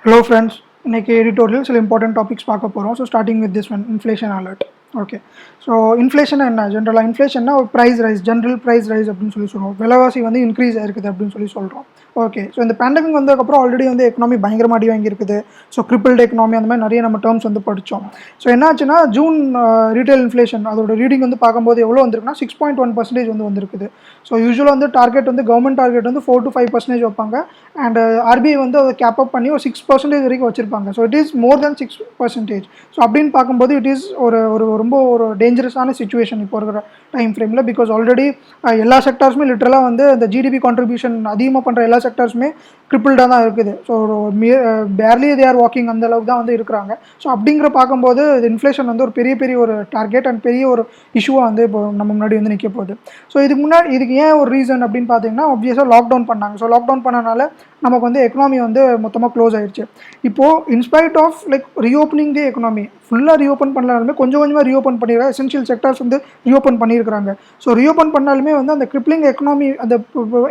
Hello friends, இன்னைக்கு editorial சில important topics பார்க்க போகிறோம். So starting with this one inflation alert. Okay, so inflation என்ன ஜென்ரலாக இன்ஃப்ளேஷன்னா ஒரு price rise, general price rise அப்படின்னு சொல்லுவோம். விலைவாசி வந்து இன்க்ரீஸ் ஆயிருக்குது அப்படின்னு சொல்கிறோம். ஓகே, ஸோ இந்த பேண்டமிக் வந்ததுக்கப்புறம் ஆல்ரெடி வந்து எக்கனாமி பயங்கரமாக அடி வாங்கியிருக்குது. ஸோ கிரிப்பிள்டு எக்கனாமி அந்த மாதிரி நிறைய நம்ம டேர்ம்ஸ் வந்து படித்தோம். ஸோ என்னாச்சுன்னா ஜூன் ரீட்டைல் இன்ஃப்ளேஷன் அதோட ரீடிங் வந்து பார்க்கும்போது எவ்வளோ வந்திருக்குன்னா 6.1% வந்து வந்திருக்குது. ஸோ யூஸ்வலாக வந்து டார்கெட் வந்து கவர்மெண்ட் டார்கெட் வந்து 4 to 5% வைப்பாங்க. அண்ட் ஆர்பிஐ வந்து அதை கேப் அப் பண்ணி ஒரு 6% வரைக்கும் வச்சிருப்பாங்க. So it is more then 6%. So அப்படின்னு பார்க்கும்போது இட் இஸ் ஒரு ரொம்ப ஒரு டேஞ்சரஸான சுச்சுவேஷன் இப்போ இருக்கிற டைம் ஃப்ரேமில். பிகாஸ் ஆல்ரெடி எல்லா செக்டார்ஸுமே லிட்டரலாக வந்து இந்த ஜிடிபி கான்ட்ரிபியூஷன் அதிகமாக பண்ணுற எல்லா செக்டார்ஸுமே ட்ரிபிள்டாக தான் இருக்குது. So barely they are walking அந்த அளவுக்கு தான் வந்து இருக்கிறாங்க. ஸோ அப்படிங்கிற பார்க்கும்போது இன்ஃப்ளேஷன் வந்து ஒரு பெரிய ஒரு டார்கெட் அண்ட் பெரிய ஒரு இஷ்யூவாக வந்து இப்போ நம்ம முன்னாடி வந்து நிற்க போகுது. ஸோ இதுக்கு ஏன் ஒரு ரீசன் அப்படின்னு பார்த்தீங்கன்னா ஆப்வியஸாக லாக்டவுன் பண்ணாங்க. ஸோ லாக்டவுன் பண்ணனால நமக்கு வந்து எக்கனாமி வந்து மொத்தமாக க்ளோஸ் ஆயிடுச்சு. இப்போது in spite of reopening the economy ஃபுல்லாக ரீஓப்பன் பண்ணாலுமே கொஞ்சமாக ரீஓப்பன் பண்ணிடுறாங்க. எசென்ஷியல் செக்டர்ஸ் வந்து ரீஓப்பன் பண்ணியிருக்கிறாங்க. ஸோ ரீஓப்பன் பண்ணாலுமே வந்து அந்த கிரிப்ளிங் எக்கனாமி அந்த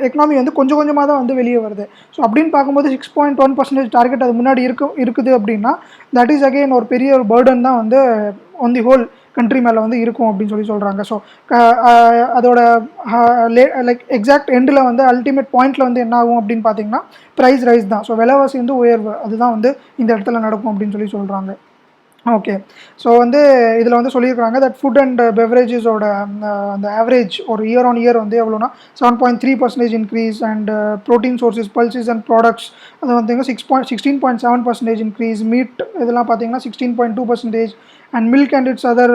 எக்கனாமி வந்து கொஞ்சமாக தான் வந்து வெளியே வருது. ஸோ அப்படின்னு பார்க்கும்போது 6.1% டார்கெட் அது முன்னாடி இருக்குது அப்படின்னா தட் இஸ் அகெயின் ஒரு பெரிய ஒரு பர்டன் தான் வந்து ஆன் தி ஹோல் கண்ட்ரி மேலே வந்து இருக்கும் அப்படின்னு சொல்கிறாங்க. ஸோ அதோட எக்ஸாக்ட் எண்டில் வந்து அல்டிமேட் பாயிண்டில் வந்து என்ன ஆகும் அப்படின்னு பார்த்தீங்கன்னா ப்ரைஸ் ரைஸ் தான். ஸோ விலைவாசி வந்து உயர்வு அதுதான் வந்து இந்த இடத்துல நடக்கும் அப்படின்னு சொல்கிறாங்க. ஓகே, ஸோ வந்து இதில் வந்து சொல்லியிருக்காங்க தட் ஃபுட் அண்ட் பெவரேஜஸோட அந்த ஆவரேஜ் ஒரு இயர் ஆன் இயர் வந்து எவ்வளோனா 7.3% increase. And protein sources pulses and products அது வந்து 16.7% இன்க்ரீஸ். மீட் இதெல்லாம் பார்த்தீங்கன்னா 16.2%. And milk and it's other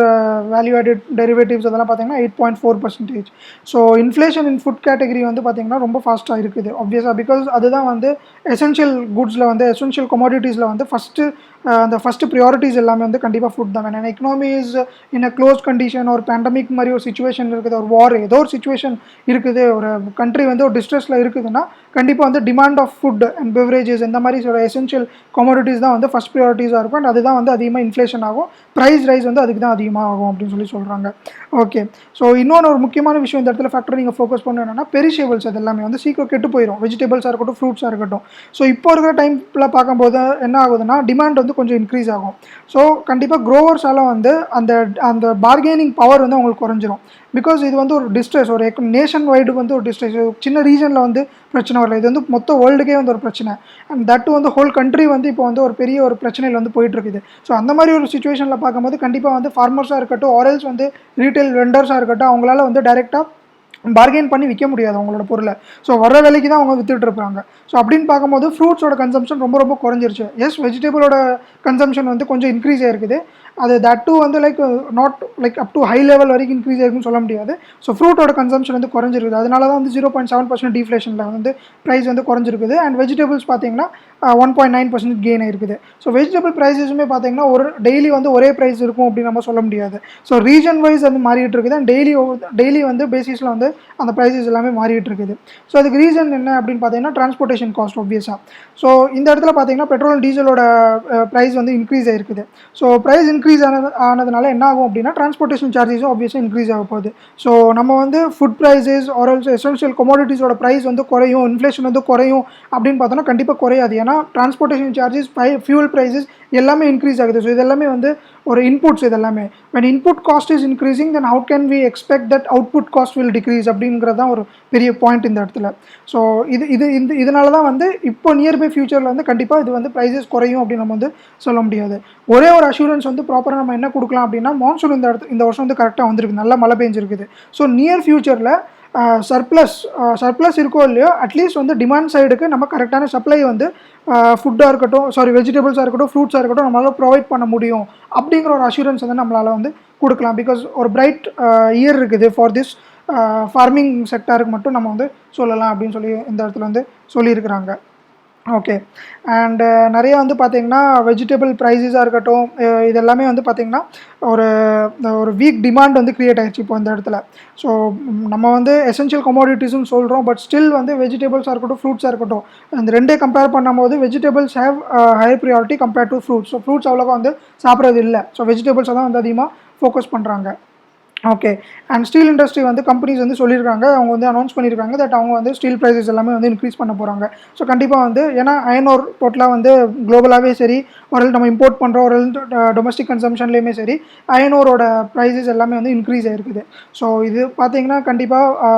value added derivatives அதெல்லாம் பார்த்தீங்கன்னா 8.4%. So inflation in food category வந்து பார்த்தீங்கன்னா ரொம்ப ஃபாஸ்ட்டாக இருக்குது ஆப்வியஸாக. பிகாஸ் அதுதான் வந்து எசென்ஷியல் குட்ஸில் வந்து எசென்ஷியல் கமாடிட்டிஸில் வந்து அந்த ஃபஸ்ட்டு ப்ரியாரிட்டிஸ் எல்லாமே வந்து கண்டிப்பாக ஃபுட் தான். ஏன்னா economy is in a close condition, ஒரு பேண்டமிக் மாதிரி ஒரு சுச்சுவேஷன் இருக்குது, ஒரு வார் ஏதோ ஒரு சுச்சுவேஷன் இருக்குது, ஒரு கண்ட்ரி வந்து ஒரு டிஸ்ட்ரெஸில் இருக்குதுன்னா கண்டிப்பாக வந்து demand of food and beverages இந்த மாதிரி சில எசென்ஷியல் கமாடிட்டிஸ் தான் வந்து ஃபஸ்ட் ப்ரியாரிட்டிஸாக இருக்கும். அண்ட் அதுதான் வந்து அதிகமாக இன்ஃப்ளேஷன் ஆகும். ப்ரைஸ் ரைஸ் வந்து அதுக்கு தான் அதிகமாக ஆகும் அப்படின்னு சொல்கிறாங்க. ஓகே, ஸோ இன்னொன்று ஒரு முக்கியமான விஷயம் இந்த இடத்துல ஃபேக்டர் நீங்கள் ஃபோக்கஸ் பண்ணணும் என்னன்னா பெரிஷேபிள்ஸ் அது எல்லாமே வந்து சீக்கிரம் கெட்டு போயிடும். வெஜிடபிள்ஸாக இருக்கட்டும், ஃப்ரூட்ஸாக இருக்கட்டும். ஸோ இப்போ இருக்கிற டைமில் பார்க்கும்போது என்ன ஆகுதுன்னா டிமாண்ட் வந்து கொஞ்சம் இன்க்ரீஸ் ஆகும். ஸோ கண்டிப்பாக க்ரோவர்ஸால் வந்து அந்த பார்கெனிங் பவர் வந்து அவங்களுக்கு குறைஞ்சிரும். பிகாஸ் இது வந்து ஒரு டிஸ்ட்ரெஸ், ஒரு நேஷன் வைடு வந்து ஒரு டிஸ்ட்ரெஸ். சின்ன ரீஜனில் வந்து பிரச்சனை வரல, இது வந்து மொத்த வேர்ல்டுக்கே வந்து ஒரு பிரச்சனை. அண்ட் தட் வந்து ஹோல் கண்ட்ரி வந்து இப்போ வந்து ஒரு பெரிய ஒரு பிரச்சனையில் வந்து போயிட்டுருக்குது. ஸோ அந்த மாதிரி ஒரு சுச்சுவேஷனில் பார்க்கும்போது கண்டிப்பாக வந்து ஃபார்மர்ஸாக இருக்கட்டும், ஆரல்ஸ் வந்து ரீட்டைல் வெண்டர்ஸாக இருக்கட்டும், அவங்களால வந்து டைரெக்டாக பார்கெயின் பண்ணி விற்க முடியாது அவங்களோட பொருளை. ஸோ வர விலைக்கு தான் அவங்க வித்துட்டு இருப்பாங்க. ஸோ அப்படின்னு பார்க்கும்போது ஃப்ரூட்ஸோட கன்சம்ஷன் ரொம்ப குறைஞ்சிருச்சு. எஸ், வெஜிடபிளோட கன்சம்ஷன் வந்து கொஞ்சம் இன்க்ரீஸ் ஆயிருக்குது. அது தட் டூ வந்து not up to high level வரைக்கும் இன்க்ரீஸ் ஆயிருக்குன்னு சொல்ல முடியாது. ஸோ ஃப்ரூட்டோட கன்சம்ஷன் வந்து குறைஞ்சிருக்குது. அதனால தான் வந்து 0.7% டீஃப்ளேஷனில் வந்து ப்ரைஸ் வந்து குறைஞ்சிருக்குது. அண்ட் வெஜிடபிள்ஸ் பார்த்தீங்கன்னா 1.9% கெயின் ஆயிருக்குது. ஸோ வெஜிடபிள் ப்ரைஸஸுமே பார்த்தீங்கன்னா ஒரு டெய்லி வந்து ஒரே ப்ரைஸ் இருக்கும் அப்படின்னு நம்ம சொல்ல முடியாது. ஸோ ரீஜன் வைஸ் வந்து மாறிட்டு இருக்குது. அண்ட் டெய்லி வந்து பேசிஸில் வந்து அந்த ப்ரைஸஸ் எல்லாமே மாறிட்டு இருக்குது. ஸோ அதுக்கு ரீசன் என்ன அப்படின்னு பார்த்தீங்கன்னா டிரான்ஸ்போர்ட்டேஷன் காஸ்ட் ஆப்வியஸாக. ஸோ இந்த இடத்துல பார்த்தீங்கன்னா பெட்ரோல் டீசலோட ப்ரைஸ் வந்து இன்க்ரீஸ் ஆயிருக்குது. ஸோ ப்ரைஸ் இன்க்ரீஸ் ஆனதுனால என்ன ஆகும் அப்படின்னா டிரான்ஸ்போர்ட்டேஷன் சார்ஜஸும் ஆப்வியஸாக இன்க்ரீஸ் ஆக போகுது. ஸோ நம்ம வந்து ஃபுட் ப்ரைஸஸ் ஆல்சோ எசென்ஷியல் கமாடிட்டிஸோட ப்ரைஸ் வந்து குறையும், இன்ஃப்ளேஷன் வந்து குறையும் அப்படின்னு பார்த்தோன்னா கண்டிப்பாக குறையாது. ஏன்னா டிரான்ஸ்போர்ட்டேஷன் சார்ஜஸ், ஃபியூல் ப்ரைஸஸ் எல்லாமே இன்க்ரீஸ் ஆகுது. ஸோ இதெல்லாமே வந்து ஒரு இன்புட்ஸ். இதெல்லாமே when input cost is increasing then how can we expect that output cost will decrease அப்படிங்கிறது தான் ஒரு பெரிய பாயிண்ட் இந்த இடத்துல. ஸோ இதனால தான் வந்து இப்போ நியர்பை ஃபியூச்சரில் வந்து கண்டிப்பாக இது வந்து ப்ரைஸஸ் குறையும் அப்படின்னு நம்ம வந்து சொல்ல முடியாது. ஒரே ஒரு அஷூரன்ஸ் வந்து ப்ராப்பராக நம்ம என்ன கொடுக்கலாம் அப்படின்னா மான்சூன் இந்த வருஷம் வந்து கரெக்டாக வந்திருக்கு, நல்லா மழை பெஞ்சிருக்குது. ஸோ நியர் ஃபியூச்சரில் சர்ப்ளஸ் இருக்கோ இல்லையோ அட்லீஸ்ட் வந்து டிமாண்ட் சைடுக்கு நம்ம கரெக்டான சப்ளை வந்து ஃபுட்டாக இருக்கட்டும், வெஜிடபிள்ஸாக இருக்கட்டும், ஃப்ரூட்ஸாக இருக்கட்டும் நம்மளால் ப்ரொவைட் பண்ண முடியும் அப்படிங்கிற ஒரு அஷூரன்ஸ் வந்து நம்மளால் வந்து கொடுக்கலாம். பிகாஸ் ஒரு பிரைட் இயர் இருக்குது ஃபார் திஸ் ஃபார்மிங் செக்டாருக்கு மட்டும் நம்ம வந்து சொல்லலாம் அப்படின்னு சொல்லி இந்த இடத்துல வந்து சொல்லியிருக்கிறாங்க. ஓகே, அண்டு நிறையா வந்து பார்த்திங்கன்னா வெஜிடபிள் ப்ரைஸஸாக இருக்கட்டும், இது எல்லாமே வந்து பார்த்திங்கன்னா ஒரு வீக் டிமாண்ட் வந்து க்ரியேட் ஆகிடுச்சு இப்போ இந்த இடத்துல. ஸோ நம்ம வந்து எசென்ஷியல் கமாடிட்டிஸ்னு சொல்கிறோம், பட் ஸ்டில் வந்து வெஜிடபிள்ஸாக இருக்கட்டும், ஃப்ரூட்ஸாக இருக்கட்டும், இந்த ரெண்டே கம்பேர் பண்ணும்போது vegetables have higher priority compared to fruits. So fruits அவ்வளோக்கா வந்து சாப்பிட்றது இல்லை. ஸோ வெஜிடபிள்ஸை தான் வந்து அதிகமாக ஃபோக்கஸ் பண்ணுறாங்க. ஓகே. அண்ட் ஸ்டீல் இண்டஸ்ட்ரி வந்து கம்பெனிஸ் வந்து சொல்லியிருக்காங்க, அவங்க வந்து அனௌன்ஸ் பண்ணியிருக்காங்க தட் அவங்க வந்து ஸ்டீல் ப்ரைஸஸ் எல்லாமே வந்து இன்க்ரீஸ் பண்ண போகிறாங்க. ஸோ கண்டிப்பாக வந்து ஏன்னா அயர்ன் ஓர் டோட்டலாக வந்து குளோபலாகவே சரி, ஒரு நம்ம இம்போர்ட் பண்ணுறோம், ஒரு டொமஸ்டிக் கன்சம்ஷன்லேயுமே சரி, அயர்ன் ஓரோட ப்ரைஸஸ் எல்லாமே வந்து இன்க்ரீஸ் ஆகிருக்குது. ஸோ இது பார்த்தீங்கன்னா கண்டிப்பாக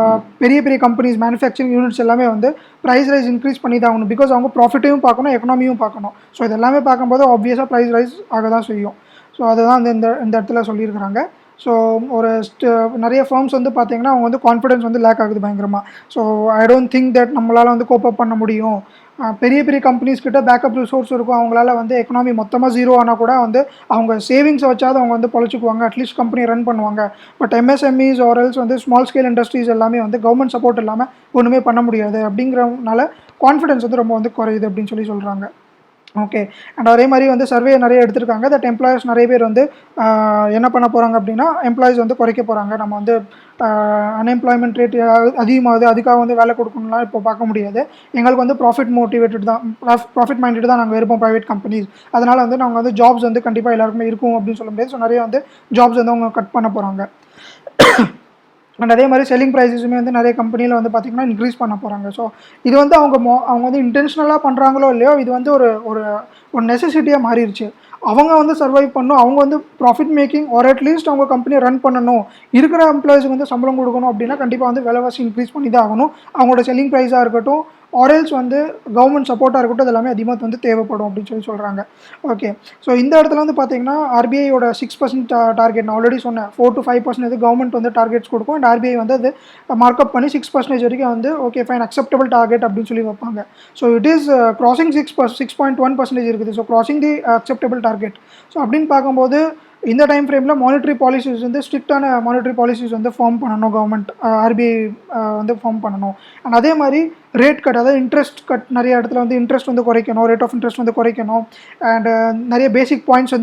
பெரிய பெரிய கம்பெனிஸ் மேனுஃபேக்சரிங் யூனிட்ஸ் எல்லாமே வந்து ப்ரைஸ் ரைஸ் இன்க்ரீஸ் பண்ணி தான் ஆகணும். பிகாஸ் அவங்க ப்ராஃபிட்டையும் பார்க்கணும், எக்கனாமியும் பார்க்கணும். ஸோ இது எல்லாமே பார்க்கும்போது ஆப்வியஸாக ப்ரைஸ் ரைஸ் ஆக தான் செய்யும். ஸோ அதுதான் இந்த இந்த இடத்துல சொல்லியிருக்கிறாங்க. ஸோ ஒரு நிறைய ஃபர்ம்ஸ் வந்து பார்த்தீங்கன்னா அவங்க வந்து கான்ஃபிடன்ஸ் வந்து லேக் ஆகுது பயங்கரமாக. So I don't think that நம்மளால் வந்து கோப் அப் பண்ண முடியும். பெரிய பெரிய கம்பெனிஸ் கிட்ட பேக்கப் ரிசோர்ஸ் இருக்கும், அவங்களால வந்து எக்கனாமி மொத்தமாக ஜீரோ ஆனால் கூட வந்து அவங்க சேவிங்ஸ் வச்சாவது அவங்க வந்து பொழைச்சிக்குவாங்க, அட்லீஸ்ட் கம்பெனி ரன் பண்ணுவாங்க. பட் எம்எஸ்எம்இஸ் ஆர்எல்ஸ் வந்து ஸ்மால் ஸ்கேல் இண்டஸ்ட்ரீஸ் எல்லாமே வந்து கவர்மெண்ட் சப்போர்ட் இல்லாமல் ஒன்றுமே பண்ண முடியாது. அப்படிங்கிறனால கான்ஃபிடன்ஸ் வந்து ரொம்ப வந்து குறையுது அப்படின்னு சொல்கிறாங்க. ஓகே. அண்ட் அதே மாதிரி வந்து சர்வே நிறைய எடுத்திருக்காங்க தட் எம்ப்ளாயர்ஸ் நிறைய பேர் வந்து என்ன பண்ண போகிறாங்க அப்படின்னா எம்ப்ளாயிஸ் வந்து குறைக்க போகிறாங்க. நம்ம வந்து அன்எம்ப்ளாய்மெண்ட் ரேட் அதிகமாகுது, அதுக்காக வந்து வேலை கொடுக்கணும்லாம் இப்போ பார்க்க முடியாது. எங்களுக்கு வந்து ப்ராஃபிட் மோட்டிவேட்டட் தான், ப்ராஃபிட் மைண்டட் தான் நாங்கள் இருப்போம் ப்ரைவேட் கம்பெனிஸ். அதனால் வந்து நாங்கள் வந்து ஜாப்ஸ் வந்து கண்டிப்பாக எல்லாருக்குமே இருக்கும் அப்படின்னு சொல்ல முடியாது. ஸோ நிறைய வந்து ஜாப்ஸ் வந்து அவங்க கட் பண்ண போகிறாங்க. அண்ட் அதே மாதிரி செல்லிங் ப்ரைஸஸுமே வந்து நிறைய கம்பெனியில் வந்து பார்த்திங்கன்னா இன்க்ரீஸ் பண்ண போகிறாங்க. ஸோ இது வந்து அவங்க வந்து இன்டென்ஷனலாக பண்ணுறாங்களோ இல்லையோ, இது வந்து ஒரு ஒரு நெசசிட்டியாக மாறிடுச்சு. அவங்க வந்து சர்வைவ் பண்ணணும், அவங்க வந்து ப்ராஃபிட் மேக்கிங் ஆர் அட்லீஸ்ட் அவங்க கம்பெனியை ரன் பண்ணணும், இருக்கிற எம்ப்ளாயிஸுக்கு வந்து சம்பளம் கொடுக்கணும் அப்படின்னா கண்டிப்பாக வந்து விலைவாசி இன்க்ரீஸ் பண்ணி தான் ஆகணும். அவங்களோட செல்லிங் ப்ரைஸாக இருக்கட்டும், ஆர்எல்ஸ் வந்து கவர்மெண்ட் சப்போர்ட்டாக இருக்கட்டும், அது எல்லாமே அதிகமாக வந்து தேவைப்படும் அப்படின்னு சொல்கிறாங்க. ஓகே. ஸோ இந்த இடத்துல வந்து பார்த்தீங்கன்னா ஆர்பிஐயோட 6% டார்கெட் நான் ஆல்ரெடி சொன்னேன். 4 to 5% வந்து கவர்மெண்ட் வந்து டார்கெட்ஸ் கொடுக்கும். அண்ட் ஆர்பிஐ வந்து அது மார்க்அப் பண்ணி 6% வரைக்கும் வந்து ஓகே ஃபைன் அக்செப்டபிள் டார்கெட் அப்படின்னு சொல்லி வைப்பாங்க. ஸோ இட் இஸ் கிராசிங் 6.1% இருக்குது. ஸோ கிராசிங் தி அக்செப்டபிள் டார்கெட். ஸோ அப்படின்னு பார்க்கும்போது இந்த டைம் ஃப்ரேமில் மானிட்டரி பாலிசிஸ் வந்து ஸ்ட்ரிக்டான மானிட்டரி பாலிசிஸ் வந்து ஃபார்ம் பண்ணணும் கவர்மெண்ட், ஆர்பிஐ வந்து ஃபார்ம் பண்ணணும். அண்ட் அதே மாதிரி ரேட் கட், அதாவது இன்ட்ரெஸ்ட் கட், நிறைய இடத்துல வந்து இன்ட்ரெஸ்ட் வந்து குறைக்கணும், ரேட் ஆஃப் இன்ட்ரெஸ்ட் வந்து குறைக்கணும். அண்ட் நிறைய பேசிஸ் பாயிண்ட்ஸ்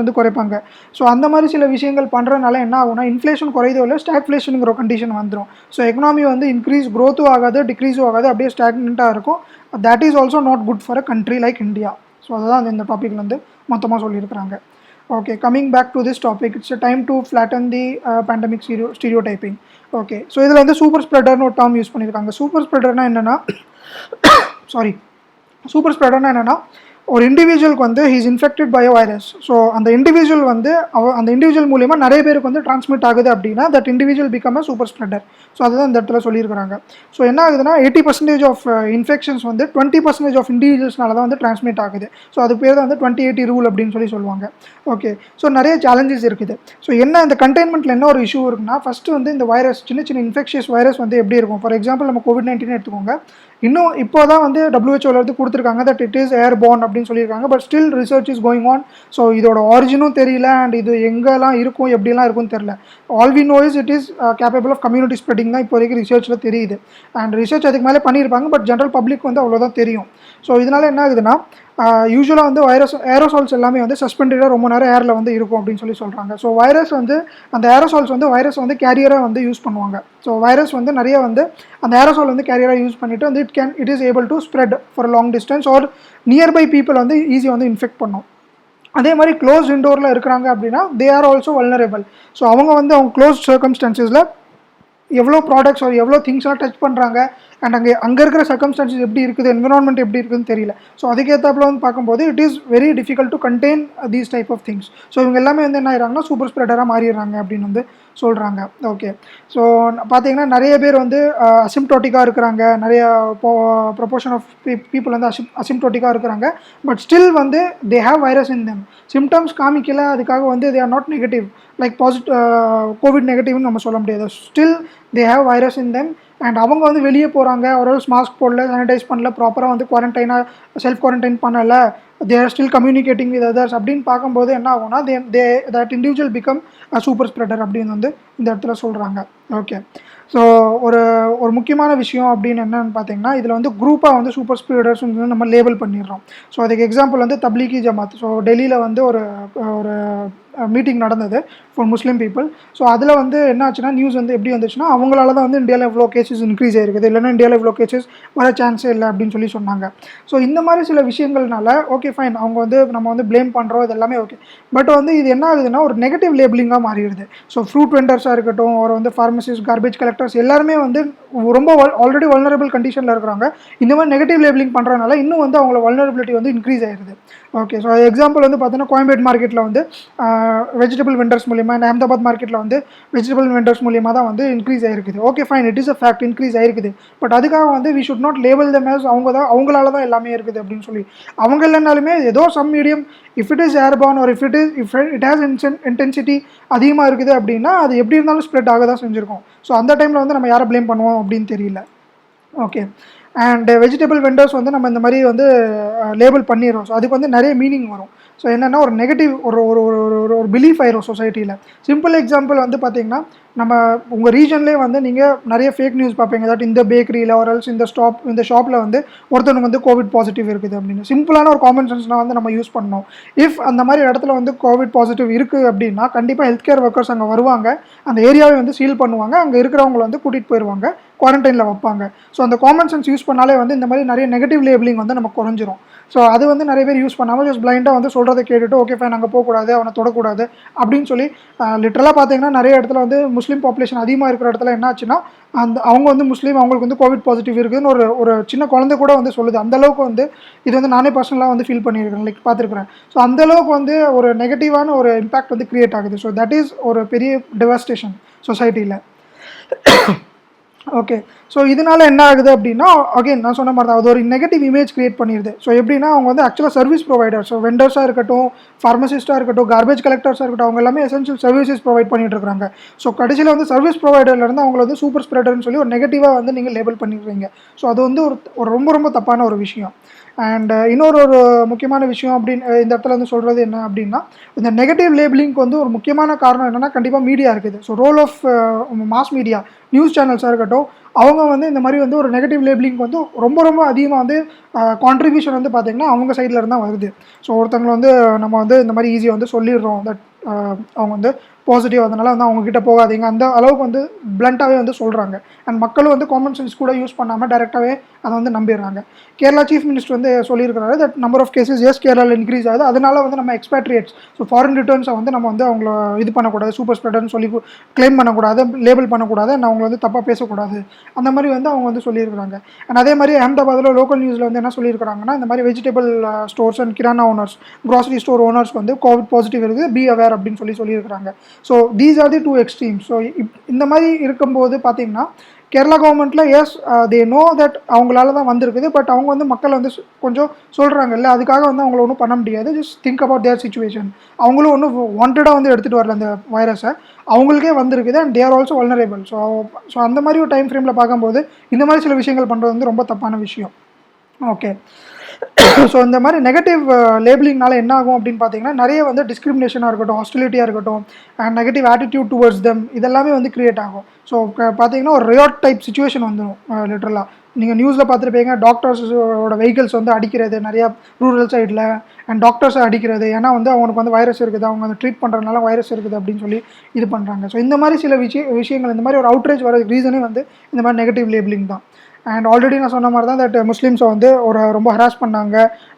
வந்து குறைப்பாங்க. ஸோ அந்த மாதிரி சில விஷயங்கள் பண்ணுறதுனால என்ன ஆகும்னா இன்ஃப்ளேஷன் குறையதோ இல்லை ஸ்டாக்ஃப்ளேஷனுங்கிற கண்டிஷன் வந்துடும். ஸோ எக்கனாமி வந்து இன்க்ரீஸ் க்ரோத்தும் ஆகாது, டிக்ரீஸும் ஆகாது, அப்படியே ஸ்டாக்னண்ட்டாக இருக்கும். That is also not good for a country like India. So அதுதான் இந்த டாப்பிக்கில் வந்து மொத்தமாக சொல்லியிருக்கிறாங்க. Okay, coming back to this topic, it's a time to flatten the pandemic stereotyping. Okay, so இதில் வந்து சூப்பர் ஸ்ப்ரெடர்னு ஒரு டேர்ம் யூஸ் பண்ணியிருக்காங்க. சூப்பர் ஸ்ப்ரெடர்னா என்னென்னா சூப்பர் ஸ்ப்ரெடர்னா என்னென்னா ஒரு இண்டிவிஜுவலுக்கு வந்து he's infected by a virus. So அந்த இண்டிவிஜுவல் வந்து அந்த இண்டிவிஜுவல் மூலிமா நிறைய பேருக்கு வந்து ட்ரான்ஸ்மிட் ஆகுது அப்படின்னா that individual become a super spreader. So அதுதான் இந்த இடத்துல சொல்லியிருக்கிறாங்க. ஸோ என்ன ஆகுதுன்னா 80% ஆஃப் இன்ஃபெக்ஷன்ஸ் வந்து 20% ஆஃப் இண்டிவிஜுவல்ஸ்னால தான் வந்து ட்ரான்ஸ்மிட் ஆகுது. ஸோ அது பேர் தான் வந்து 20-80 ரூல் அப்படின்னு சொல்லுவாங்க. ஓகே. ஸோ நிறைய சேலஞ்சஸ் இருக்குது. ஸோ என்ன இந்த கண்டெய்ன்மெண்ட்டில் என்ன ஒரு இஷ்யூ இருக்குன்னா ஃபஸ்ட்டு வந்து இந்த வைரஸ் சின்ன சின்ன இன்ஃபெக்ஷியஸ் வைரஸ் வந்து எப்படி இருக்கும். ஃபார் எக்ஸாம்பிள் நம்ம COVID-19 எடுத்துக்கோங்க. இன்னும் இப்போ தான் வந்து WHO கொடுத்துருக்காங்க that it is air born அப்படின்னு சொல்லியிருக்காங்க. But still research is going on. So இதோட ஆரிஜினும் தெரியல அண்ட் இது எங்கெல்லாம் இருக்கும் எப்படிலாம் இருக்கும்னு தெரியல. All we know is it is capable of community spreading தான் இப்போ வரைக்கும் ரிசர்ச்சில் தெரியுது. அண்ட் ரிசர்ச் அதுக்கு மேலே பண்ணியிருப்பாங்க, பட் ஜென்ரல் பப்ளிக் வந்து அவ்வளோதான் தெரியும். ஸோ இதனால் என்ன ஆகுதுன்னா யூஸ்வலாக வந்து ஏரோசால்ஸ் எல்லாமே வந்து சஸ்பெண்டடாக ரொம்ப நேரம் ஏரில் வந்து இருக்கும் அப்படின்னு சொல்கிறாங்க. ஸோ வைரஸ் வந்து அந்த ஏரோசால்ஸ் வந்து வைரஸ் வந்து கேரியராக வந்து யூஸ் பண்ணுவாங்க. ஸோ வைரஸ் வந்து நிறைய வந்து அந்த ஏரோசால் வந்து கேரியராக யூஸ் பண்ணிவிட்டு வந்து it is able to spread for long distance R nearby people வந்து ஈஸியாக வந்து இன்ஃபெக்ட் பண்ணும். அதே மாதிரி க்ளோஸ் இன்டோரில் இருக்கிறாங்க அப்படின்னா தே ஆர் ஆல்சோ வல்னரபிள். ஸோ அவங்க வந்து அவங்க க்ளோஸ் சர்க்கம்ஸ்டான்சஸில் எவ்வளோ ப்ராடக்ட்ஸ் ஒரு எவ்வளோ திங்ஸ்லாம் டச் பண்ணுறாங்க அண்ட் அங்கே இருக்கிற சர்க்கம்ஸ்டான்சஸ் எப்படி இருக்குது, என்விரான்மெண்ட் எப்படி இருக்குதுன்னு தெரியல. ஸோ அதுக்கேற்றாப்புல வந்து பார்க்கும்போது it is very difficult to contain these type of things. So இவங்க எல்லாமே வந்து என்ன ஆகிறாங்கன்னா சூப்பர் ஸ்ப்ரெடராக மாறிடுறாங்க அப்படின்னு வந்து சொல்கிறாங்க. ஓகே. ஸோ பார்த்தீங்கன்னா நிறைய பேர் வந்து அசிம்டோட்டிக்காக இருக்கிறாங்க, நிறைய ப்ரொபோர்ஷன் ஆஃப் பீப்புள் வந்து அசிம்டோட்டிக்காக இருக்கிறாங்க. பட் ஸ்டில் வந்து they have virus in them. Symptoms காமிக்கல, அதுக்காக வந்து they are not negative like COVID நெகட்டிவ்னு நம்ம சொல்ல முடியாது. Still they have virus in them. And அவங்க வந்து வெளியே போகிறாங்க, ஒரு மாஸ்க் போடல, சானிடைஸ் பண்ணல, ப்ராப்பராக வந்து செல்ஃப் குவாரண்டைன் பண்ணலை, they are still communicating with others அப்படின்னு பார்க்கும்போது என்ன ஆகும்னா that individual become a super spreader அப்படின்னு வந்து இந்த இடத்துல சொல்கிறாங்க. ஓகே. ஸோ ஒரு முக்கியமான விஷயம் அப்படின்னு என்னென்னு பார்த்தீங்கன்னா இதில் வந்து குரூப்பாக வந்து சூப்பர் ஸ்ப்ரெடர்ஸ் வந்து நம்ம லேபிள் பண்ணிடுறோம். ஸோ அதுக்கு எக்ஸாம்பிள் வந்து தப்லீகி ஜமாத். ஸோ டெல்லியில் வந்து ஒரு மீட்டிங் நடந்தது ஃபார் முஸ்லீம் பீப்புள். ஸோ அதில் வந்து என்ன ஆச்சுன்னா நியூஸ் வந்து எப்படி வந்துச்சுன்னா அவங்களால தான் வந்து இந்தியாவில் இவ்வளோ கேசஸ் இன்க்ரீஸ் ஆகிருக்குது, இல்லைன்னா இந்தியாவில் இவ்வளோ கேசஸ் வர சான்ஸே இல்லை அப்படின்னு சொன்னாங்க. ஸோ இந்த மாதிரி சில விஷயங்கள்னால ஓகே ஓகே ஃபைன், அவங்க வந்து நம்ம வந்து ப்ளேம் பண்ணுறோம், இது எல்லாமே ஓகே. பட் வந்து இது என்ன ஆகுதுன்னா ஒரு நெகட்டிவ் லேபிளிங்காக மாறிடுது. ஸோ ஃப்ரூட் வெண்டர்ஸாக இருக்கட்டும், ஒரு வந்து ஃபார்மசிஸ்ட், கார்பேஜ் கலெக்டர்ஸ் எல்லாருமே வந்து ரொம்ப ஆல்ரெடி வல்னரபிள் கண்டிஷனில் இருக்கிறாங்க. இந்த மாதிரி நெகட்டிவ் லேபிளிங் பண்ணுறதுனால இன்னும் வந்து அவங்களோட வல்னரபிலிட்டி வந்து இன்க்ரீஸ் ஆயிடுது. ஓகே, ஸோ எக்ஸாம்பிள் வந்து பார்த்தீங்கன்னா கோயம்பேடு மார்க்கெட்டில் வந்து வெஜிடபிள் வெண்டர்ஸ் மூலியமாக, அண்ட் அஹமதாபாத் மார்க்கெட்டில் வந்து வெஜிடபிள் வெண்டர்ஸ் மூலியமாக தான் வந்து இன்க்ரீஸ் ஆயிருக்குது. Okay fine, it is a fact, increase ஆயிருக்குது. பட் அதுக்காக வந்து we should not label them as அவங்களால தான் எல்லாமே இருக்குது அப்படின்னு சொல்லி. அவங்க இல்லைனாலுமே ஏதோ some medium, if it is airborne or if it has intensity அதிகமாக இருக்குது அப்படின்னா அது எப்படி இருந்தாலும் ஸ்ப்ரெட் ஆக தான் செஞ்சுருக்கோம். ஸோ அந்த டைமில் வந்து நம்ம யாரை ப்ளேம் பண்ணுவோம் அப்படின்னு தெரியல. ஓகே, அண்ட் வெஜிடபிள் வெண்டர்ஸ் வந்து நம்ம இந்த மாதிரி வந்து லேபிள் பண்ணிடுறோம். ஸோ அதுக்கு வந்து நிறைய மீனிங் வரும். ஸோ என்னென்னா ஒரு நெகட்டிவ் ஒரு பிலீஃப் ஆயிரும் சொசைட்டியில். சிம்பிள் எக்ஸாம்பிள் வந்து பார்த்தீங்கன்னா நம்ம உங்கள் ரீஜன்லேயே வந்து நீங்கள் நிறைய ஃபேக் நியூஸ் பார்ப்பீங்க. தட் இந்த பேக்கரியில் ஒரு எல்ஸ் இந்த ஷாப்பில் வந்து ஒருத்தனுக்கு வந்து கோவிட் பாசிட்டிவ் இருக்குது அப்படின்னு. சிம்பிளான ஒரு காமன் சென்ஸ்னால் வந்து நம்ம யூஸ் பண்ணோம். இஃப் அந்த மாதிரி இடத்துல வந்து கோவிட் பாசிட்டிவ் இருக்குது அப்படின்னா கண்டிப்பாக ஹெல்த் கேர் ஒர்க்கர்ஸ் அங்கே வருவாங்க, அந்த ஏரியாவை வந்து சீல் பண்ணுவாங்க, அங்கே இருக்கிறவங்களை வந்து கூட்டிகிட்டு போயிடுவாங்க, குவாரண்டைனில் வைப்பாங்க. ஸோ அந்த காமன் சென்ஸ் யூஸ் பண்ணாலே வந்து இந்த மாதிரி நிறைய நெகட்டிவ் லேபிளிங் வந்து நம்ம குறைஞ்சிரும். ஸோ அது வந்து நிறைய பேர் யூஸ் பண்ணாமல் ஜஸ்ட் பிளைண்டாக வந்து சொல்கிறத கேட்டுட்டு ஓகே ஃபைன் அங்கே போகக்கூடாது, அவனை தொடக்கூடாது அப்படின்னு சொல்லி லிட்டரலாக பார்த்தீங்கன்னா நிறைய இடத்துல வந்து முஸ்லீம் பாப்புலேஷன் அதிகமாக இருக்கிற இடத்துல என்ன ஆச்சுன்னா அவங்க வந்து முஸ்லீம், அவங்களுக்கு வந்து கோவிட் பாசிட்டிவ் இருக்குதுன்னு ஒரு சின்ன குழந்தை கூட வந்து சொல்லுது. அந்தளவுக்கு வந்து இது வந்து நானே பர்சனலாக வந்து ஃபீல் பண்ணியிருக்கேன், லைக் பார்த்துருக்குறேன். ஸோ அந்தளவுக்கு வந்து ஒரு நெகட்டிவான ஒரு இம்பாக்ட் வந்து கிரியேட் ஆகுது. ஸோ தட் இஸ் ஒரு பெரிய டெவாஸ்டேஷன் சொசைட்டியில். ஓகே, ஸோ இதனால என்ன ஆகுது அப்படின்னா அகைன் நான் சொன்ன மாதிரி தான் அது ஒரு நெகட்டிவ் இமேஜ் கிரியேட் பண்ணிடுது. ஸோ எப்படின்னா அவங்க வந்து ஆக்சுவலாக சர்வீஸ் ப்ரொவைடர், ஸோ வெண்டர்ஸாக இருக்கட்டும், ஃபார்மசிஸ்ட்டாக இருக்கட்டும், கார்பேஜ் கலெக்டர்ஸாக இருக்கட்டும், அவங்க எல்லாமே எசென்ஷியல் சர்வீசஸ் ப்ரொவைட் பண்ணிட்டு இருக்காங்க. ஸோ கடைசியில் வந்து சர்வீஸ் ப்ரொவைடர்லேருந்து அவங்களை வந்து சூப்பர் ஸ்ப்ரெடர்னு சொல்லி ஒரு நெகட்டிவாக வந்து நீங்கள் லேபிள் பண்ணிடுறீங்க. ஸோ அது வந்து ஒரு ரொம்ப தப்பான ஒரு விஷயம். அண்ட் இன்னொரு முக்கியமான விஷயம் அப்படின்னு இந்த இடத்துல வந்து சொல்கிறது என்ன அப்படின்னா இந்த நெகட்டிவ் லேபிளிங்க்கு வந்து ஒரு முக்கியமான காரணம் என்னென்னா கண்டிப்பாக மீடியா இருக்குது. So role of mass media, news சேனல்ஸாக இருக்கட்டும், அவங்க வந்து இந்த மாதிரி வந்து ஒரு நெகட்டிவ் லேபிளிங் வந்து ரொம்ப அதிகமாக வந்து கான்ட்ரிபியூஷன் வந்து பார்த்திங்கன்னா அவங்க சைடில் இருந்தால் வருது. ஸோ ஒருத்தவங்களை வந்து நம்ம வந்து இந்த மாதிரி ஈஸியாக வந்து சொல்லிடுறோம் தட் அவங்க வந்து பாசிட்டிவ், அதனால் வந்து அவங்கக்கிட்ட போகாதீங்க, அந்த அளவுக்கு வந்து பிளண்ட்டாகவே வந்து சொல்கிறாங்க. அண்ட் மக்களும் வந்து காமன் சென்ஸ் கூட யூஸ் பண்ணாமல் டைரெக்டாகவே அதை வந்து நம்பிடுறாங்க. கேரளா சீஃப் மினிஸ்டர் வந்து சொல்லியிருக்கிறாரு தட் நம்பர் ஆஃப் கேசஸ் கேரளாவில் இன்க்ரீஸ் ஆகுது, அதனால் வந்து நம்ம எக்ஸ்பேட்ரியேட்ஸ், ஸோ ஃபாரின் ரிட்டர்ன்ஸை வந்து நம்ம வந்து அவங்கள இது பண்ணக்கூடாது, சூப்பர் ஸ்ப்ரெடர்னு சொல்லி கிளைம் பண்ணக்கூடாது, லேபிள் பண்ணக்கூடாது, அண்ட் அவங்களை வந்து தப்பாக பேசக்கூடாது, அந்த மாதிரி வந்து அவங்க வந்து சொல்லியிருக்கிறாங்க. அண்ட் அதே மாதிரி அஹமதாபாத்தில் லோக்கல் நியூஸில் வந்து என்ன சொல்லியிருக்கிறாங்கன்னா இந்த மாதிரி vegetable stores and kirana owners, grocery store ஓனர்ஸ்க்கு வந்து கோவிட் பாசிட்டிவ் இருக்குது, பி அவேர் அப்படின்னு சொல்லியிருக்கிறாங்க. So these are the two extremes. So இந்த மாதிரி இருக்கும்போது பார்த்தீங்கன்னா கேரளா கவர்மெண்ட்டில் தே நோ தட் அவங்களால தான் வந்திருக்குது, பட் அவங்க வந்து மக்கள் வந்து கொஞ்சம் சொல்கிறாங்கல்ல, அதுக்காக வந்து அவங்கள ஒன்றும் பண்ண முடியாது. Just think about their situation. அவங்களும் ஒன்றும் வாண்டடாக வந்து எடுத்துகிட்டு வரல அந்த வைரஸை, அவங்களுக்கே வந்திருக்குது and they are also vulnerable. So அந்த மாதிரி ஒரு டைம் ஃப்ரேமில் பார்க்கும்போது இந்த மாதிரி சில விஷயங்கள் பண்ணுறது வந்து ரொம்ப தப்பான விஷயம். ஓகே, ஸோ இந்த மாதிரி நெகட்டிவ் லேபிளிங்னால என்ன ஆகும் அப்படின்னு பார்த்தீங்கன்னா நிறைய வந்து டிஸ்கிரிமினேஷனாக இருக்கட்டும், ஹாஸ்டிலிட்டியாக இருக்கட்டும், and negative attitude towards them, இதெல்லாமே வந்து கிரியேட் ஆகும். ஸோ பார்த்தீங்கன்னா ஒரு ரியாட் டைப் சுச்சுவேஷன் வந்துடும். லிட்டரலாக நீங்கள் நியூஸில் பார்த்துருப்பீங்க, டாக்டர்ஸோட வெஹிக்கிள்ஸ் வந்து அடிக்கிறது நிறையா ரூரல் சைடில், அண்ட் டாக்டர்ஸை அடிக்கிறது, ஏன்னா வந்து அவனுக்கு வந்து வைரஸ் இருக்குது, அவங்க வந்து ட்ரீட் பண்ணுறதுனால வைரஸ் இருக்குது அப்படின்னு சொல்லி இது பண்ணுறாங்க. ஸோ இந்த மாதிரி சில விஷயங்கள், இந்த மாதிரி ஒரு அவுட்ரேஜ் வர ரீசனே வந்து இந்த மாதிரி நெகட்டிவ் லேபிளிங் தான். அண்ட் ஆல்ரெடி நான் சொன்ன மாதிரி தான் தட் முஸ்லீம்ஸை வந்து ரொம்ப ஹராஸ் பண்ணாங்க,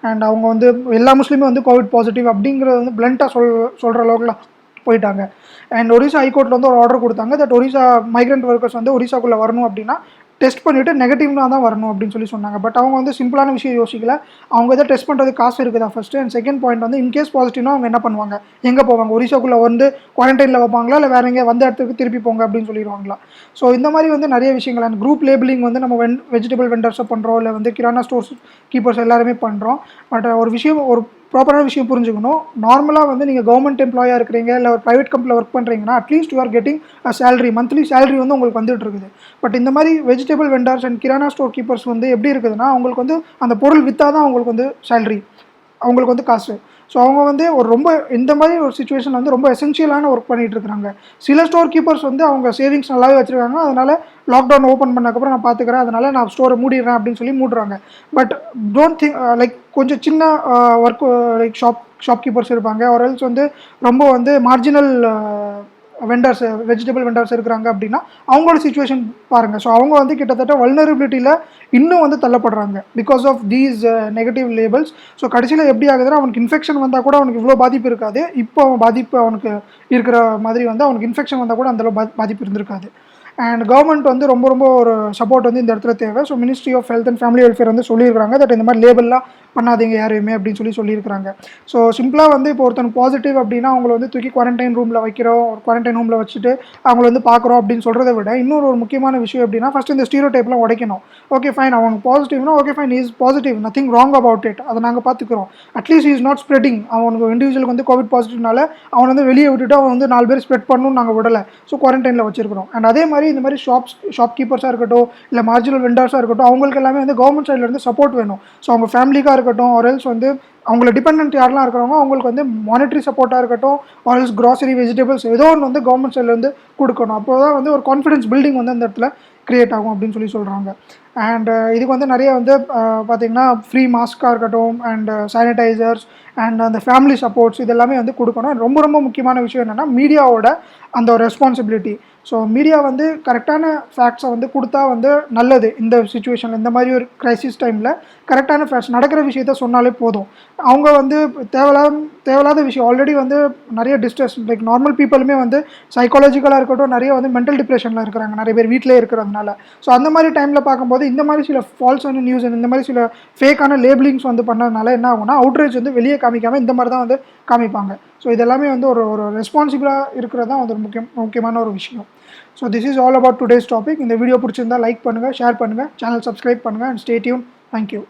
அண்ட் அவங்க வந்து எல்லா முஸ்லீமும் வந்து கோவிட் பாசிட்டிவ் அப்படிங்கிறது வந்து பிளண்ட்டாக சொல்கிற அளவுக்குலாம் போயிட்டாங்க. அண்ட் ஒரிசா ஹைகோர்ட்டில் வந்து ஒரு ஆர்டர் கொடுத்தாங்க தட் ஒரிசா மைக்ரண்ட் ஒர்க்கர்ஸ் வந்து ஒரிசாக்குள்ளே வரணும் அப்படின்னா டெஸ்ட் பண்ணிவிட்டு நெகட்டிவ்னா தான் வரணும் அப்படின்னு சொன்னாங்க. பட் அவங்க வந்து சிம்பிளான விஷயம் யோசிக்கல, அவங்க எதாவது டெஸ்ட் பண்ணுறது காசு இருக்குதா ஃபஸ்ட்டு, அண்ட் செகண்ட் பாயிண்ட் வந்து இன்கேஸ் பாசிட்டிவ்னா அவங்க என்ன பண்ணுவாங்க, எங்கே போவாங்க, ஒரிசாக்குள்ளே வந்து குவாரண்டைனில் வைப்பாங்களா, இல்லை வேறு எங்கே வந்த இடத்துக்கு திருப்பி போங்க அப்படின்னு சொல்லிடுவாங்களா. ஸோ இந்த மாதிரி வந்து நிறைய விஷயங்கள். அண்ட் குரூப் லேபிளிங் வந்து நம்ம வெஜிடபிள் வெண்டர்ஸை பண்ணுறோம், இல்லை வந்து கிரானா ஸ்டோர்ஸ் கீப்பர்ஸ் எல்லாருமே பண்ணுறோம். பட் ஒரு ப்ராப்பரான விஷயம் புரிஞ்சுக்கணும். நார்மலாக வந்து நீங்கள் கவர்மெண்ட் எம்ப்ளாயாக இருக்கிறீங்க, இல்லை ஒரு ப்ரைவேட் கம்பெனியில் ஒர்க் பண்ணுறீங்கன்னா at least you are getting a salary, monthly salary வந்து உங்களுக்கு வந்துட்டு இருக்குது. பட் இந்த மாதிரி vegetable vendors and kirana store keepers வந்து எப்படி இருக்குதுன்னா அவங்களுக்கு வந்து அந்த பொருள் விற்றா தான் அவங்களுக்கு வந்து சேலரி, அவங்களுக்கு வந்து காசு. ஸோ அவங்க வந்து ரொம்ப இந்த மாதிரி ஒரு சுச்சுவேஷன் வந்து ரொம்ப எசென்ஷியலான ஒர்க் பண்ணிகிட்டு இருக்கிறாங்க. சில ஸ்டோர் கீப்பர்ஸ் வந்து அவங்க சேவிங்ஸ் நல்லாவே வச்சுருக்காங்க, அதனால் லாக்டவுன் ஓப்பன் பண்ணக்கப்புறம் நான் பார்த்துக்கிறேன், அதனால் நான் ஸ்டோரை மூடிடுறேன் அப்படின்னு சொல்லி மூடுறாங்க. பட் டோன்ட் திங்க் லைக் கொஞ்சம் சின்ன ஒர்க் லைக் ஷாப் கீப்பர்ஸ் இருப்பாங்க, ஒரு எல்ஸ் வந்து ரொம்ப வந்து மார்ஜினல் வெண்டர்ஸ் வெஜிடபிள் வெண்டர்ஸ் இருக்கிறாங்க அப்படின்னா அவங்களோட சுச்சுவேஷன் பாருங்கள். ஸோ அவங்க வந்து கிட்டத்தட்ட வல்னரபிலிட்டியில் இன்னும் வந்து தள்ளப்படுறாங்க because of these negative labels. So கடைசியில் எப்படி ஆகுதுன்னா அவனுக்கு இன்ஃபெக்ஷன் வந்தால் கூட அவனுக்கு இவ்வளோ பாதிப்பு இருக்காது. இப்போ பாதிப்பு அவனுக்கு இருக்கிற மாதிரி வந்து அவனுக்கு இன்ஃபெக்ஷன் வந்தால் கூட அந்தளவு பாதிப்பு இருந்திருக்காது. அண்ட் கவர்மெண்ட் வந்து ரொம்ப ரொம்ப ஒரு சப்போர்ட் வந்து இந்த இடத்துல தேவை. So ministry of health and family welfare வந்து சொல்லியிருக்காங்க தட் இந்த மாதிரி லேபிள்லாம் பண்ணாதீங்க யாரையுமே அப்படின்னு சொல்லியிருக்காங்க. ஸோ சிம்பிளாக வந்து இப்போ ஒருத்தன் பாசிட்டிவ் அப்படின்னா அவங்கள வந்து தூக்கி குவாரண்டைன் ரூமில் வைக்கிறோம், குவாரண்டைன் ரூமில் வச்சுட்டு அவங்கள வந்து பார்க்குறோம் அப்படின்னு சொல்கிறத விட இன்னொரு ஒரு முக்கியமான விஷயம் எப்படின்னா ஃபஸ்ட்டு இந்த ஸ்டீரியோடைப்லாம் உடைக்கணும். ஓகே ஃபைன், அவங்க பாசிட்டிவ்னா okay fine, is positive, nothing wrong about it, அதை நாங்கள் பார்த்துக்கிறோம். At least is not spreading. அவனுக்கு இண்டிவிஜுவலுக்கு வந்து கோவிட் பாசிட்டிவ்னால அவன் வந்து வெளியே விட்டுட்டு அவன் வந்து 4 பேர் ஸ்ப்ரெட் பண்ணணும்னு நாங்கள் விடலை. ஸோ குவாரண்டைனில் வச்சிருக்கிறோம். அண்ட் அதே மாதிரி இந்த மாதிரி ஷாப்கீப்பர்ஸாக இருக்கட்டும் இல்லை மார்ஜினல் வெண்டர்ஸாக இருக்கட்டும் அவங்களுக்கு எல்லாமே வந்து கவர்மெண்ட் சைட்லேருந்து சப்போர்ட் வேணும். ஸோ அவங்க ஃபேமிலிக்காக இருக்கட்டும் ஆர்எல்ஸ் வந்து அவங்கள டிபெண்ட் யாரெல்லாம் இருக்கிறவங்க அவங்களுக்கு வந்து மானிட்டரி சப்போர்ட்டாக இருக்கட்டும் ஆர்எல்ஸ் க்ராசரி வெஜிடபிள்ஸ் ஏதோ ஒன்று வந்து கவர்மெண்ட் சைட்லேருந்து கொடுக்கணும். அப்போ தான் வந்து ஒரு கான்ஃபிடன்ஸ் பில்டிங் வந்து அந்த இடத்துல க்ரியேட் ஆகும் அப்படின்னு சொல்கிறாங்க. அண்ட் இதுக்கு வந்து நிறைய வந்து பார்த்திங்கன்னா ஃப்ரீ மாஸ்க்காக இருக்கட்டும் அண்ட் சானிடைசர்ஸ் அண்ட் அந்த ஃபேமிலி சப்போர்ட்ஸ் இதெல்லாமே வந்து கொடுக்கணும். ரொம்ப ரொம்ப முக்கியமான விஷயம் என்னென்னா மீடியாவோட அந்த ஒரு ரெஸ்பான்சிபிலிட்டி. ஸோ மீடியா வந்து கரெக்டான ஃபேக்ட்ஸை வந்து கொடுத்தா வந்து நல்லது. இந்த சுச்சுவேஷனில் இந்த மாதிரி ஒரு க்ரைசிஸ் டைமில் கரெக்டான ஃபேக்ட்ஸ் நடக்கிற விஷயத்த சொன்னாலே போதும். அவங்க வந்து தேவையில்லாத விஷயம் ஆல்ரெடி வந்து நிறைய டிஸ்ட்ரெஸ் லைக் நார்மல் பீப்புளுமே வந்து சைக்காலஜிக்கலாக இருக்கட்டும் நிறைய வந்து மென்டல் டிப்ரெஷனில் இருக்கிறாங்க நிறைய பேர் வீட்டிலே இருக்கிறதுனால. ஸோ அந்த மாதிரி டைமில் பார்க்கும்போது இந்த மாதிரி சில ஃபால்ஸான நியூஸ் இந்த மாதிரி சில ஃபேக்கான லேபிளிங்ஸ் வந்து பண்ணதுனால என்ன ஆகும்னா அவுட்ரேஜ் வந்து வெளியே காமிக்காமல் இந்த மாதிரி தான் வந்து காமிப்பாங்க. ஸோ இதெல்லாமே வந்து ஒரு ரெஸ்பான்சிபிளாக இருக்கிறது தான் வந்து ஒரு முக்கியமான ஒரு விஷயம். So this is all about today's topic. இந்த வீடியோ பிடிச்சிருந்தா லைக் பண்ணுங்கள், ஷேர் பண்ணுங்கள், சேனல் சப்ஸ்கிரைப் பண்ணுங்கள் அண்ட் ஸ்டே டியூன். தேங்க்யூ.